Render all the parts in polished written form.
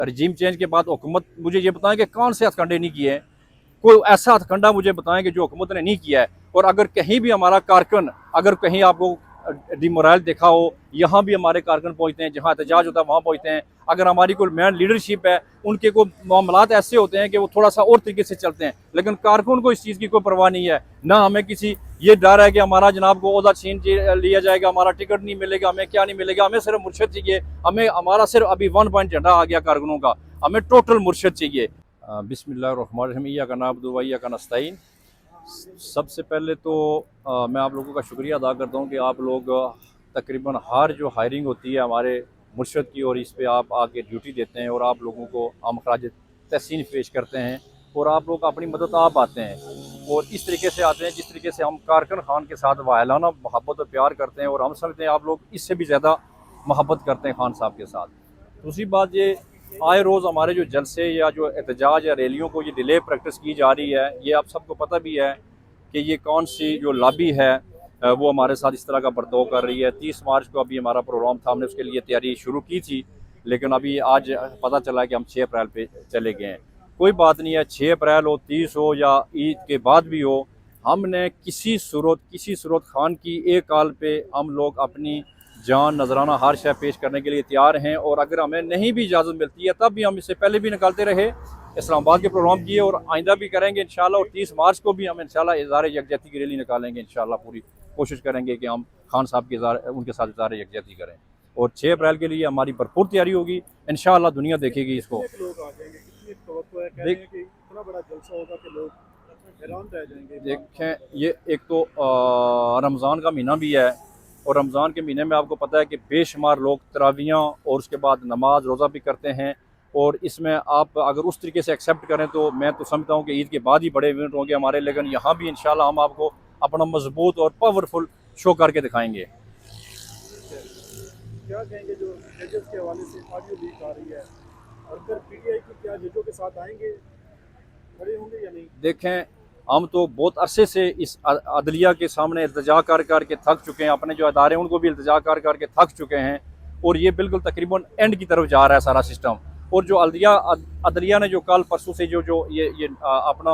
रजीम change के बाद हुकूमत मुझे ये बताएं कि कौन से हथकंडे नहीं किए हैं। कोई ऐसा हथकंडा मुझे बताएं कि जो हुकूमत ने नहीं किया है। और अगर कहीं भी हमारा कारकुन, अगर कहीं आपको डिमोरल देखा हो, यहाँ भी हमारे कारकुन पहुँचते हैं, जहाँ एहतजाज होता है वहाँ पहुँचते हैं। अगर हमारी कोई मैन लीडरशिप है, उनके कोई मामलात ऐसे होते हैं कि वो थोड़ा सा और तरीके से चलते हैं, लेकिन कारकुन को इस चीज़ की कोई परवाह नहीं है। ना हमें किसी ये डर है कि हमारा जनाब को ओहदा छीन लिया जाएगा, हमारा टिकट नहीं मिलेगा, हमें क्या नहीं मिलेगा। हमें सिर्फ मुर्शद चाहिए। हमें हमारा सिर्फ अभी 1 पॉइंट झंडा आ गया कारकुनों का, हमें टोटल मुर्शद चाहिए। बिस्मिल्लाहिर्रहमानिर्रहीम, इय्याका नअबुदु व इय्याका नस्तईन। सबसे पहले तो मैं आप लोगों का शुक्रिया अदा करता हूँ कि आप लोग तकरीबन हर जो हायरिंग होती है हमारे मुर्शद की, और इस पे आप आके ड्यूटी देते हैं और आप लोगों को हम खराज तहसीन पेश करते हैं और आप लोग अपनी मदद आप आते हैं और इस तरीके से आते हैं जिस तरीके से हम कारकुन खान के साथ वाहिलाना मोहब्बत और प्यार करते हैं, और हम समझते हैं आप लोग इससे भी ज़्यादा मोहब्बत करते हैं खान साहब के साथ। दूसरी बात ये, आए रोज़ हमारे जो जलसे या जो एहतजाज या रैलियों को ये डिले प्रैक्टिस की जा रही है, ये आप सबको पता भी है कि ये कौन सी जो लॉबी है वो हमारे साथ इस तरह का बर्ताव कर रही है। 30 मार्च को अभी हमारा प्रोग्राम था, हमने उसके लिए तैयारी शुरू की थी, लेकिन अभी आज पता चला कि हम 6 अप्रैल पे चले गए हैं। कोई बात नहीं है, 6 अप्रैल हो, 30 हो या ईद के बाद भी हो, हमने किसी सूरत खान की एक काल पे हम लोग अपनी जान नजराना हर शय पेश करने के लिए तैयार हैं। और अगर हमें नहीं भी इजाज़त मिलती है तब भी हम इससे पहले भी निकालते रहे, इस्लामाबाद के प्रोग्राम किए और आइंदा भी करेंगे इंशाल्लाह। और 30 मार्च को भी हम इंशाल्लाह इज़हार यकजहती की रैली निकालेंगे इंशाल्लाह। पूरी कोशिश करेंगे कि हम खान साहब के उनके साथ इज़हार यकजहती करें। और 6 अप्रैल के लिए हमारी भरपूर तैयारी होगी इंशाल्लाह, दुनिया देखेगी इसको। देखें, ये एक तो रमज़ान का महीना भी है, और रमज़ान के महीने में आपको पता है कि बेशुमार लोग तरावियाँ और उसके बाद नमाज रोज़ा भी करते हैं। और इसमें आप अगर उस तरीके से एक्सेप्ट करें तो मैं तो समझता हूँ कि ईद के बाद ही बड़े इवेंट होंगे हमारे, लेकिन यहाँ भी इंशाल्लाह हम आपको अपना मजबूत और पावरफुल शो करके दिखाएंगे। क्या कहेंगे जो जजेस के हवाले से ऑडियो लीक आ रही है, और फिर पीटीआई की क्या जजों के साथ आएंगे, खड़े होंगे या नहीं? देखें, हम तो बहुत अरसे से इस अदलिया के सामने इल्तिजा कर के थक चुके हैं, अपने जो अदारे हैं उनको भी इल्तिजा कर के थक चुके हैं, और ये बिल्कुल तकरीबन एंड की तरफ जा रहा है सारा सिस्टम। और जो अदलिया ने जो कल परसों से जो ये अपना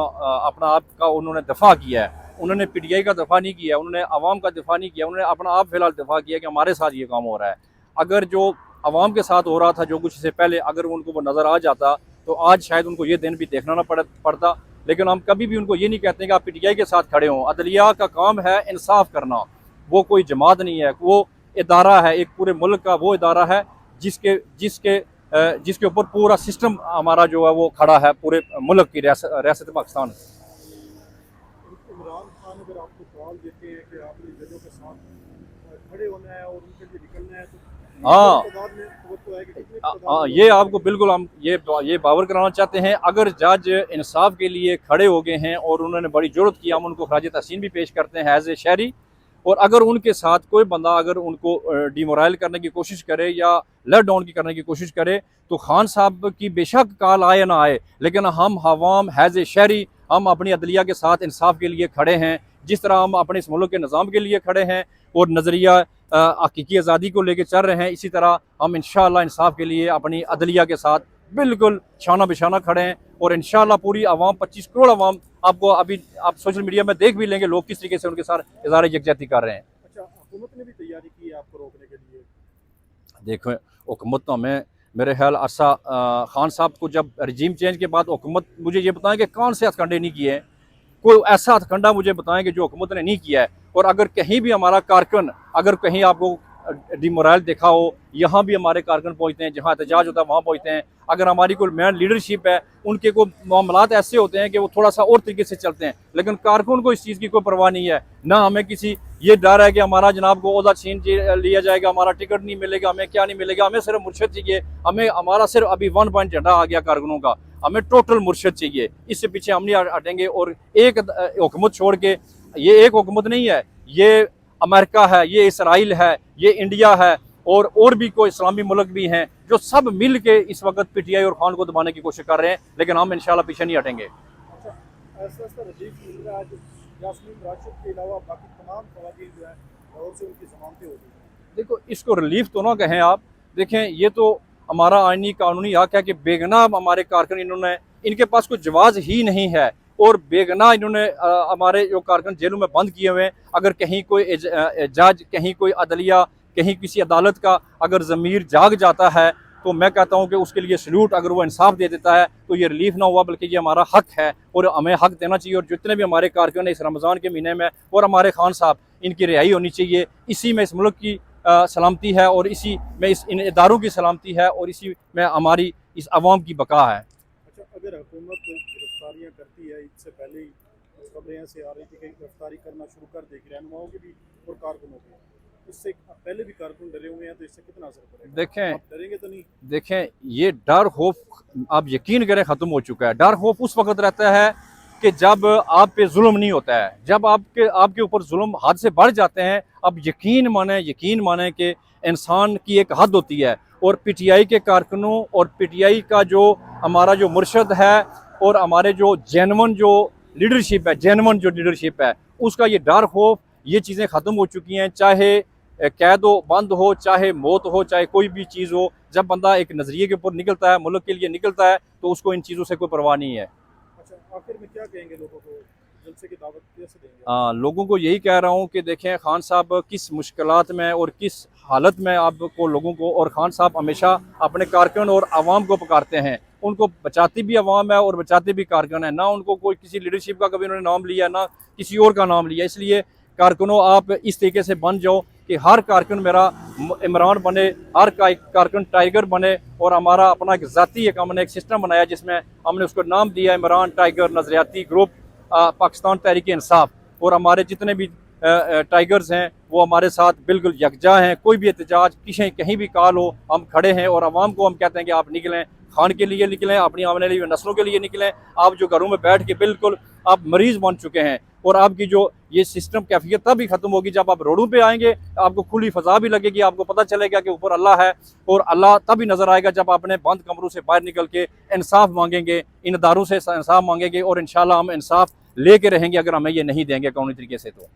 आप का उन्होंने दफा किया है, उन्होंने पीटीआई का दफा नहीं किया, उन्होंने अवाम का दफा नहीं किया, उन्होंने अपना आप फिलहाल दफा किया कि हमारे साथ ये काम हो रहा है। अगर जो अवाम के साथ हो रहा था जो कुछ इससे पहले, अगर उनको वो नज़र आ जाता तो आज शायद उनको ये दिन भी देखना ना पड़ता। लेकिन हम कभी भी उनको ये नहीं कहते कि आप पीटीआई के साथ खड़े हों। अदलिया का काम है इंसाफ करना, वो कोई जमात नहीं है, वो इदारा है, एक पूरे मुल्क का वो इदारा है जिसके जिसके जिसके ऊपर पूरा सिस्टम हमारा जो है वो खड़ा है, पूरे मुल्क की रियासत पाकिस्तान। इमरान खान अगर आपको कॉल देते हैं कि आपने जजों के साथ खड़े होना है और उनके लिए निकलना है, तो हाँ, तो ये आपको बिल्कुल हम ये बावर कराना चाहते हैं। अगर जज इंसाफ के लिए खड़े हो गए हैं और उन्होंने बड़ी जरूरत की, हम उनको खराज तहसीन भी पेश करते हैं एज ए शहरी। और अगर उनके साथ कोई बंदा अगर उनको डिमोरल करने की कोशिश करे या लेट डाउन की करने की कोशिश करे, तो खान साहब की बेशक कॉल आए ना आए, लेकिन हम हवाम हैज़ ए शहरी, हम अपनी अदलिया के साथ इंसाफ के लिए खड़े हैं, जिस तरह हम अपने इस मुल्क के निज़ाम के लिए खड़े हैं और नज़रिया हकीकी आज़ादी को लेकर चल रहे हैं, इसी तरह हम इंशाअल्लाह इंसाफ के लिए अपनी अदलिया के साथ बिल्कुल शाना बिशाना खड़े हैं। और इंशाअल्लाह पूरी आवाम, 25 करोड़ आवाम, आपको अभी आप सोशल मीडिया में देख भी लेंगे लोग किस तरीके से उनके साथ इज़हार यकजहती कर रहे हैं। अच्छा, हुकूमत ने भी तैयारी की है आपको रोकने के लिए? देखो, हुकूमत तो हमें मेरे ख्याल अरसा खान साहब को जब रजीम चेंज के बाद हुकूमत मुझे ये बताएं कि कौन से हथकंडे नहीं किए हैं। कोई ऐसा हथकंडा मुझे बताएं कि जो हुकूमत ने नहीं किया है। और अगर कहीं भी हमारा कारकुन, अगर कहीं आपको डिमोरल देखा हो, यहाँ भी हमारे कारकुन पहुँचते हैं, जहाँ एहतजाज होता है वहाँ पहुँचते हैं। अगर हमारी कोई मैन लीडरशिप है, उनके कोई मामलात ऐसे होते हैं कि वो थोड़ा सा और तरीके से चलते हैं, लेकिन कारकुन को इस चीज़ की कोई परवाह नहीं है। ना हमें किसी ये डर है कि हमारा जनाब को ओहदा छीन लिया जाएगा, हमारा टिकट नहीं मिलेगा, हमें क्या नहीं मिलेगा। हमें सिर्फ मुर्शद चाहिए। हमें हमारा सिर्फ अभी 1 पॉइंट झंडा आ गया कारकुनों का, हमें टोटल मुर्शद चाहिए। इससे पीछे हम नहीं हटेंगे। और एक हुकूमत छोड़ के, ये एक हुकूमत नहीं है, ये अमेरिका है, ये इसराइल है, ये इंडिया है, और भी कोई इस्लामी मुल्क भी हैं जो सब मिल के इस वक्त पीटीआई और खान को दबाने की कोशिश कर रहे हैं, लेकिन हम इंशाल्लाह पीछे नहीं हटेंगे। अच्छा, ऐसा रिलीफ मिल रहा है आज यास्मीन राशिद के अलावा बाकी तमाम खवातीन जो है और से उनकी जमानतें हो गई हैं। देखो, इसको रिलीफ तो ना कहें आप। देखें, ये तो हमारा आईनी कानूनी हक है कि बेगुनाह हमारे कारकुन इन्होंने, इनके पास कोई जवाज़ ही नहीं है और बेगुनाह इन्होंने हमारे जो कारकुन जेलों में बंद किए हुए हैं। अगर कहीं कोई जज, कहीं कोई अदलिया, कहीं किसी अदालत का अगर ज़मीर जाग जाता है तो मैं कहता हूँ कि उसके लिए सल्यूट। अगर वो इंसाफ दे देता है तो ये रिलीफ ना हुआ, बल्कि ये हमारा हक है और हमें हक देना चाहिए। और जितने भी हमारे कारकुन हैं इस रमज़ान के महीने में, और हमारे खान साहब, इनकी रिहाई होनी चाहिए। इसी में इस मुल्क की सलामती है और इसी में इन इदारों की सलामती है और इसी में हमारी इस अवाम की बका है। अच्छा, अगर हुकूमत गिरफ्तारियाँ करती है, इससे पहले ही खबरें ऐसे आ रही थी कि गिरफ्तारी करना शुरू कर देगी रहनुमाओं की भी और कारकुनों की, इससे पहले भी कारकुन डरे हुए हैं, तो इससे कितना असर पड़ेगा? देखें, आप डरेंगे तो नहीं? देखें, ये डर खौफ आप यकीन करें ख़त्म हो चुका है। डर खौफ उस वक्त रहता है कि जब आप पे जुल्म नहीं होता है, जब आपके ऊपर जुल्म हद से बढ़ जाते हैं। अब यकीन माने कि इंसान की एक हद होती है और पीटीआई के कारकुनों और पीटीआई का जो हमारा जो मुर्शद है और हमारे जो जेन्युइन जो लीडरशिप है, उसका ये डर खौफ, ये चीज़ें ख़त्म हो चुकी हैं। चाहे कैद हो, बंद हो, चाहे मौत हो, चाहे कोई भी चीज़ हो, जब बंदा एक नज़रिए के ऊपर निकलता है, मुल्क के लिए निकलता है, तो उसको इन चीज़ों से कोई परवाह नहीं है। अच्छा, आखिर में क्या कहेंगे लोगों को, जलसे की दावत कैसे देंगे? लोगों को यही कह रहा हूँ कि देखें, खान साहब किस मुश्किलात में और किस हालत में आपको लोगों को, और खान साहब हमेशा अपने कारकुन और आवाम को पुकारते हैं। उनको बचाती भी आवाम है और बचाते भी कारकुन है। ना उनको कोई किसी लीडरशिप का कभी उन्होंने नाम लिया, ना किसी और का नाम लिया। इसलिए कारकुनों, आप इस तरीके से बन जाओ कि हर कारकुन मेरा इमरान बने, हर कारकुन टाइगर बने। और हमारा अपना एक ज़ाती एक हमने एक सिस्टम बनाया जिसमें हमने उसको नाम दिया इमरान टाइगर नज़रियाती ग्रुप पाकिस्तान तहरीक इंसाफ। और हमारे जितने भी टाइगर्स हैं वो हमारे साथ बिल्कुल यकजा हैं। कोई भी एहतजाज कहीं भी कॉल हो, हम खड़े हैं। और आवाम को हम कहते हैं कि आप निकलें, खान के लिए निकलें, अपनी आने वाली नस्लों के लिए निकलें। आप जो घरों में बैठ के बिल्कुल आप मरीज़ बन चुके हैं, और आपकी जो ये सिस्टम कैफियत तभी ख़त्म होगी जब आप रोडों पे आएंगे, आपको खुली फ़ज़ा भी लगेगी, आपको पता चलेगा कि ऊपर अल्लाह है। और अल्लाह तभी नज़र आएगा जब अपने बंद कमरों से बाहर निकल के इंसाफ मांगेंगे, इन इदारों से इंसाफ मांगेंगे। और इंशाल्लाह हम इंसाफ लेके रहेंगे अगर हमें ये नहीं देंगे कानूनी तरीके से तो।